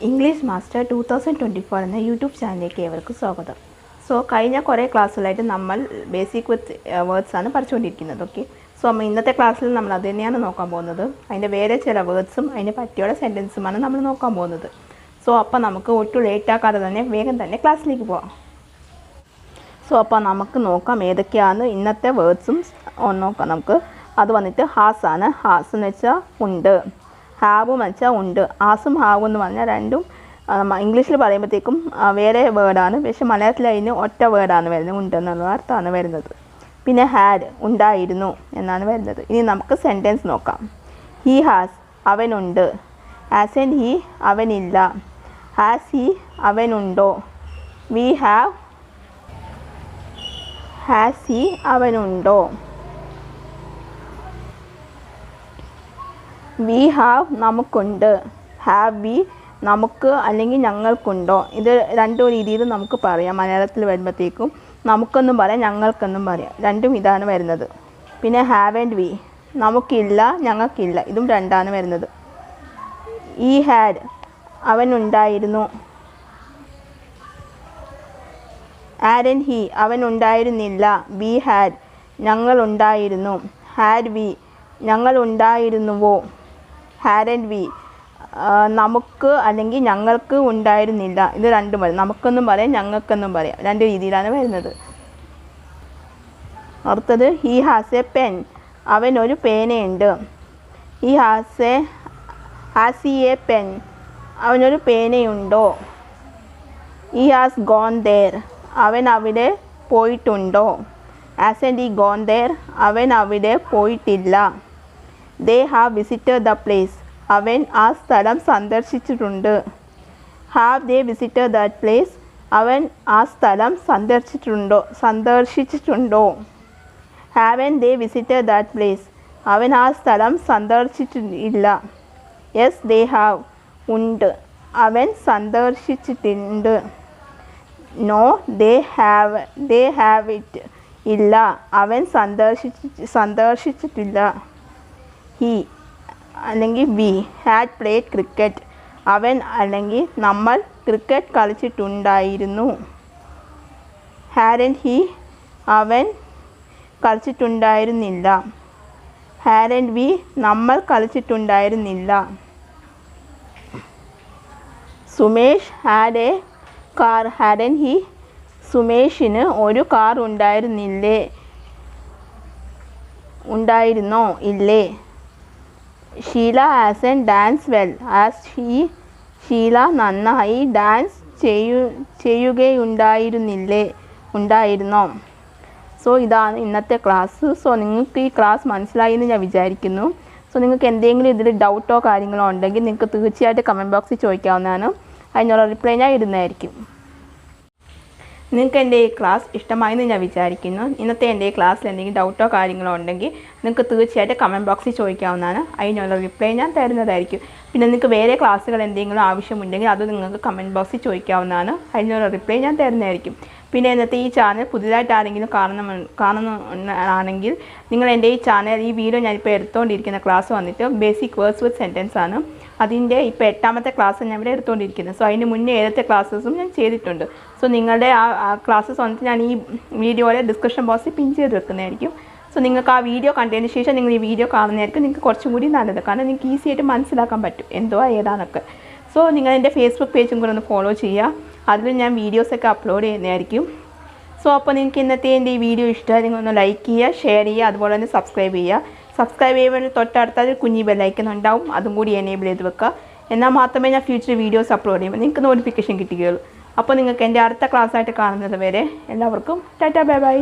English master 2024 എന്ന YouTube ചാനലിലേക്ക് ഏവർക്കും സ്വാഗതം. കഴിഞ്ഞ കുറേ ക്ലാസ്സുകളായിട്ട് നമ്മൾ ബേസിക് വിത്ത് വേർഡ്സ് ആണ് പഠിച്ചുകൊണ്ടിരിക്കുന്നത്. ഇന്നത്തെ ക്ലാസ്സിൽ നമ്മൾ അത് തന്നെയാണ് നോക്കാൻ പോകുന്നത്. അതിൻ്റെ വേറെ ചില വേർഡ്സും അതിന് പറ്റിയുള്ള സെൻറ്റൻസുമാണ് നമ്മൾ നോക്കാൻ പോകുന്നത്. അപ്പോൾ നമുക്ക് ഒട്ടും ലേറ്റ് ആക്കാതെ തന്നെ വേഗം തന്നെ ക്ലാസ്സിലേക്ക് പോകാം. അപ്പോൾ നമുക്ക് നോക്കാം ഏതൊക്കെയാണ് ഇന്നത്തെ വേർഡ്സും നോക്കാം. നമുക്ക് അത് വന്നിട്ട് ഹാസ് ആണ്. ഹാസ് എന്ന് വെച്ചാൽ ഉണ്ട്, ഹാവും എന്ന് വെച്ചാൽ ഉണ്ട്. ആസും ഹാവും എന്ന് പറഞ്ഞാൽ രണ്ടും ഇംഗ്ലീഷിൽ പറയുമ്പോഴത്തേക്കും വേറെ വേർഡാണ്, പക്ഷേ മലയാളത്തിൽ അതിന് ഒറ്റ വേർഡാണ് വരുന്നത്, ഉണ്ടെന്നുള്ള അർത്ഥമാണ് വരുന്നത്. പിന്നെ ഹാഡ് ഉണ്ടായിരുന്നു എന്നാണ് വരുന്നത്. ഇനി നമുക്ക് സെൻറ്റൻസ് നോക്കാം. ഹി ഹാസ് അവനുണ്ട്, ഹാസൻറ്റ് ഹി അവനില്ല, ഹാസ് ഹി അവനുണ്ടോ, വി ഹാവ് ഹാസ് ഹി അവനുണ്ടോ, വി ഹാവ് നമുക്കുണ്ട്, ഹാവ് വി നമുക്ക് അല്ലെങ്കിൽ ഞങ്ങൾക്കുണ്ടോ. ഇത് രണ്ടു രീതിയിൽ നമുക്ക് പറയാം. മലയാളത്തിൽ വരുമ്പോഴത്തേക്കും നമുക്കെന്നും പറയാം, ഞങ്ങൾക്കെന്നും പറയാം. രണ്ടും ഇതാണ് വരുന്നത്. പിന്നെ ഹാവ് ആൻഡ് വി നമുക്കില്ല ഞങ്ങൾക്കില്ല, ഇതും രണ്ടാണ് വരുന്നത്. ഈ ഹാഡ് അവനുണ്ടായിരുന്നു, ആൻഡ് ഹി അവനുണ്ടായിരുന്നില്ല, വി ഹാഡ് ഞങ്ങളുണ്ടായിരുന്നു, ഹാഡ് വി ഞങ്ങളുണ്ടായിരുന്നുവോ, ഹാഡ് ആൻഡ് വി നമുക്ക് അല്ലെങ്കിൽ ഞങ്ങൾക്ക് ഉണ്ടായിരുന്നില്ല. ഇത് രണ്ടും പറയും, നമുക്കെന്നും പറയാം ഞങ്ങൾക്കെന്നും പറയാം. രണ്ട് രീതിയിലാണ് വരുന്നത്. അടുത്തത് ഹി ഹാസ് എ പെൻ അവനൊരു പേനയുണ്ട്. ഹി ഹാസ് എ പെൻ അവനൊരു പേനയുണ്ടോ. ഹി ഹാസ് ഗോൺ ദേർ അവൻ അവിടെ പോയിട്ടുണ്ടോ. ഹാസൻറ്റ് ഹി ഗോൺ ദേർ അവൻ അവിടെ പോയിട്ടില്ല. They have visited the place അവൻ ആ സ്ഥലം സന്ദർശിച്ചിട്ടുണ്ട്. Have they visited that place അവൻ ആ സ്ഥലം സന്ദർശിച്ചിട്ടുണ്ടോ. Haven't they visited that place അവൻ ആ സ്ഥലം സന്ദർശിച്ചിട്ടില്ല. യെസ് ദേ ഹാവ് ഉണ്ട് അവൻ സന്ദർശിച്ചിട്ടുണ്ട്. നോ ദേ ഹാവ് ഇറ്റ് ഇല്ല അവൻ സന്ദർശിച്ചിട്ടില്ല. ഹി അല്ലെങ്കിൽ വി ഹാഡ് പ്ലേഡ് ക്രിക്കറ്റ് അവൻ അല്ലെങ്കിൽ നമ്മൾ ക്രിക്കറ്റ് കളിച്ചിട്ടുണ്ടായിരുന്നു. ഹാഡൻറ്റ് ഹി അവൻ കളിച്ചിട്ടുണ്ടായിരുന്നില്ല. ഹാഡൻറ്റ് വി നമ്മൾ കളിച്ചിട്ടുണ്ടായിരുന്നില്ല. Sumesh had a car hadn't he സുമേഷിന് ഒരു കാർ ഉണ്ടായിരുന്നോ ഇല്ലേ. Sheela hasn't dance well as Sheela നന്നായി ഡാൻസ് ഉണ്ടായിരുന്നോ. ഇതാണ് ഇന്നത്തെ ക്ലാസ്. നിങ്ങൾക്ക് ഈ ക്ലാസ് മനസ്സിലായി എന്ന് ഞാൻ വിചാരിക്കുന്നു. നിങ്ങൾക്ക് എന്തെങ്കിലും ഇതിൽ ഡൗട്ടോ കാര്യങ്ങളോ ഉണ്ടെങ്കിൽ നിങ്ങൾക്ക് തീർച്ചയായിട്ടും കമൻറ്റ് ബോക്സിൽ ചോദിക്കാവുന്നതാണ്. അതിനുള്ള റിപ്ലൈ ഞാൻ ഇടുന്നതായിരിക്കും. നിങ്ങൾക്ക് എൻ്റെ ഈ ക്ലാസ് ഇഷ്ടമായെന്ന് ഞാൻ വിചാരിക്കുന്നു. ഇന്നത്തെ എൻ്റെ ഈ ക്ലാസ്സിൽ എന്തെങ്കിലും ഡൗട്ടോ കാര്യങ്ങളോ ഉണ്ടെങ്കിൽ നിങ്ങൾക്ക് തീർച്ചയായിട്ടും കമൻറ്റ് ബോക്സിൽ ചോദിക്കാവുന്നതാണ്. അതിനുള്ള റിപ്ലൈ ഞാൻ തരുന്നതായിരിക്കും. പിന്നെ നിങ്ങൾക്ക് വേറെ ക്ലാസ്സുകൾ എന്തെങ്കിലും ആവശ്യമുണ്ടെങ്കിൽ അത് നിങ്ങൾക്ക് കമൻറ്റ് ബോക്സിൽ ചോദിക്കാവുന്നതാണ്. അതിനുള്ള റിപ്ലൈ ഞാൻ തരുന്നതായിരിക്കും. പിന്നെ ഇന്നത്തെ ഈ ചാനൽ പുതിയതായിട്ട് ആരെങ്കിലും കാണുന്നതാണെങ്കിൽ നിങ്ങൾ എൻ്റെ ഈ ചാനൽ ഈ വീഡിയോ ഞാനിപ്പോൾ എടുത്തുകൊണ്ടിരിക്കുന്ന ക്ലാസ് വന്നിട്ട് ബേസിക് വേർഡ്സ് വിത്ത് സെൻറ്റൻസ് ആണ്. അതിൻ്റെ ഇപ്പോൾ 8ാമത്തെ ക്ലാസ് ഞാൻ ഇവിടെ എടുത്തുകൊണ്ടിരിക്കുന്നത്. അതിന് മുന്നേ ഏതൊക്കെ ക്ലാസ്സസും ഞാൻ ചെയ്തിട്ടുണ്ട്. നിങ്ങളുടെ ആ ക്ലാസ്സസ് വന്നിട്ട് ഞാൻ ഈ വീഡിയോയുടെ ഡിസ്ക്രിപ്ഷൻ ബോക്സിൽ പിൻ ചെയ്ത് വെക്കുന്നതായിരിക്കും. നിങ്ങൾക്ക് ആ വീഡിയോ കണ്ടതിന് ശേഷം നിങ്ങൾ ഈ വീഡിയോ കാണുന്നതായിരിക്കും നിങ്ങൾക്ക് കുറച്ചും കൂടി നല്ലത്. കാരണം നിങ്ങൾക്ക് ഈസി ആയിട്ട് മനസ്സിലാക്കാൻ പറ്റും എന്തുവാ ഏതാണെന്നൊക്കെ. നിങ്ങൾ എൻ്റെ ഫേസ്ബുക്ക് പേജും കൂടെ ഒന്ന് ഫോളോ ചെയ്യുക. അതിൽ ഞാൻ വീഡിയോസൊക്കെ അപ്ലോഡ് ചെയ്യുന്നതായിരിക്കും. അപ്പോൾ നിങ്ങൾക്ക് ഇന്നത്തെ എൻ്റെ ഈ വീഡിയോ ഇഷ്ടമായി നിങ്ങളൊന്ന് ലൈക്ക് ചെയ്യുക, ഷെയർ ചെയ്യുക, അതുപോലെ തന്നെ സബ്സ്ക്രൈബ് ചെയ്യുക. സബ്സ്ക്രൈബ് ചെയ്യുമ്പോൾ തൊട്ടടുത്തൊരു കുഞ്ഞി ബെല്ലൈക്കൺ ഉണ്ടാവും, അതും കൂടി എനേബിൾ ചെയ്ത് വെക്കുക. എന്നാൽ മാത്രമേ ഞാൻ ഫ്യൂച്ചർ വീഡിയോസ് അപ്ലോഡ് ചെയ്യുമ്പോൾ നിങ്ങൾക്ക് നോട്ടിഫിക്കേഷൻ കിട്ടുകയുള്ളൂ. അപ്പോൾ നിങ്ങൾക്ക് എൻ്റെ അടുത്ത ക്ലാസ്സായിട്ട് കാണുന്നത് വരെ എല്ലാവർക്കും ടാറ്റാ ബൈ ബൈ.